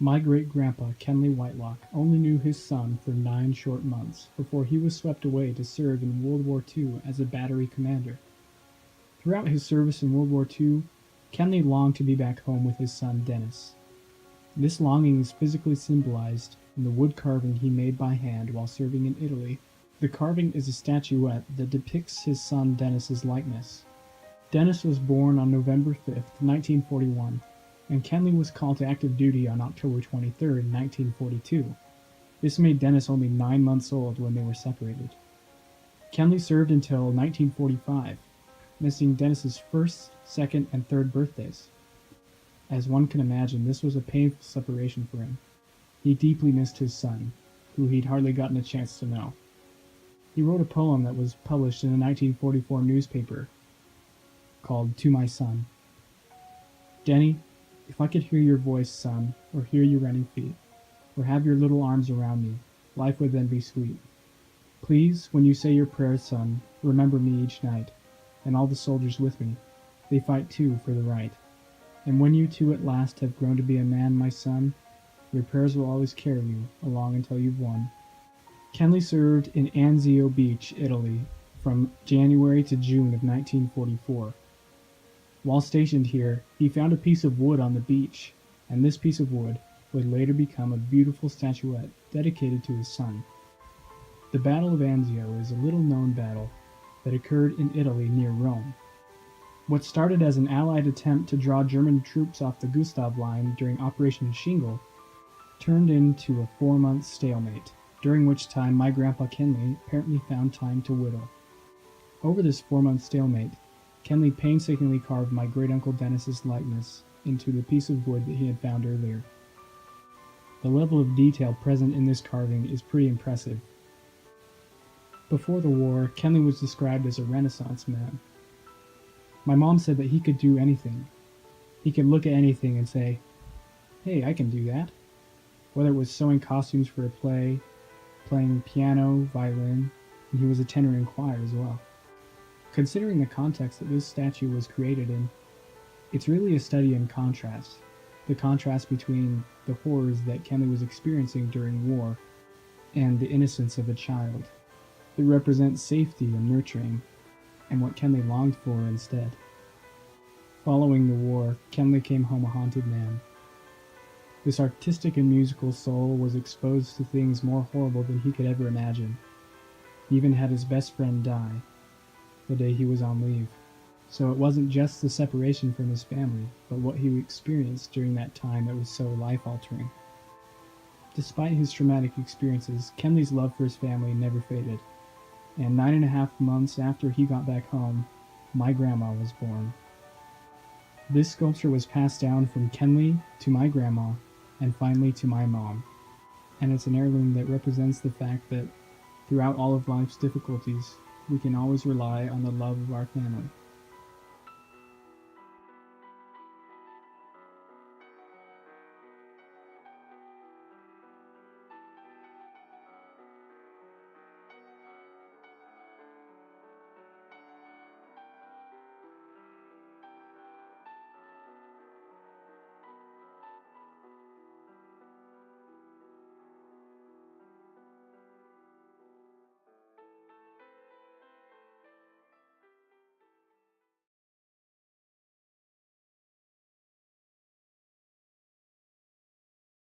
My great-grandpa, Kenley Whitelock, only knew his son for 9 short months before he was swept away to serve in World War II as a battery commander. Throughout his service in World War II, Kenley longed to be back home with his son Dennis. This longing is physically symbolized in the wood carving he made by hand while serving in Italy. The carving is a statuette that depicts his son Dennis's likeness. Dennis was born on November 5, 1941, and Kenley was called to active duty on October 23, 1942. This made Dennis only 9 months old when they were separated. Kenley served until 1945, missing Dennis's first, second, and third birthdays. As one can imagine, this was a painful separation for him. He deeply missed his son, who he'd hardly gotten a chance to know. He wrote a poem that was published in a 1944 newspaper called To My Son. Denny, if I could hear your voice, son, or hear your running feet, or have your little arms around me, life would then be sweet. Please, when you say your prayers, son, remember me each night, and all the soldiers with me. They fight too for the right. And when you too at last have grown to be a man, my son, your prayers will always carry you along until you've won. Kenley served in Anzio Beach, Italy, from January to June of 1944. While stationed here, he found a piece of wood on the beach, and this piece of wood would later become a beautiful statuette dedicated to his son. The Battle of Anzio is a little-known battle that occurred in Italy near Rome. What started as an Allied attempt to draw German troops off the Gustav Line during Operation Shingle turned into a 4-month stalemate, during which time my grandpa Kenley apparently found time to whittle. Over this 4-month stalemate, Kenley painstakingly carved my great-uncle Dennis's likeness into the piece of wood that he had found earlier. The level of detail present in this carving is pretty impressive. Before the war, Kenley was described as a Renaissance man. My mom said that he could do anything. He could look at anything and say, "Hey, I can do that." Whether it was sewing costumes for a play, playing piano, violin, and he was a tenor in choir as well. Considering the context that this statue was created in, it's really a study in contrast. The contrast between the horrors that Kenley was experiencing during war and the innocence of a child. It represents safety and nurturing, and what Kenley longed for instead. Following the war, Kenley came home a haunted man. This artistic and musical soul was exposed to things more horrible than he could ever imagine. He even had his best friend die the day he was on leave. So it wasn't just the separation from his family, but what he experienced during that time that was so life-altering. Despite his traumatic experiences, Kenley's love for his family never faded. And 9.5 months after he got back home, my grandma was born. This sculpture was passed down from Kenley to my grandma, and finally to my mom. And it's an heirloom that represents the fact that throughout all of life's difficulties, we can always rely on the love of our family.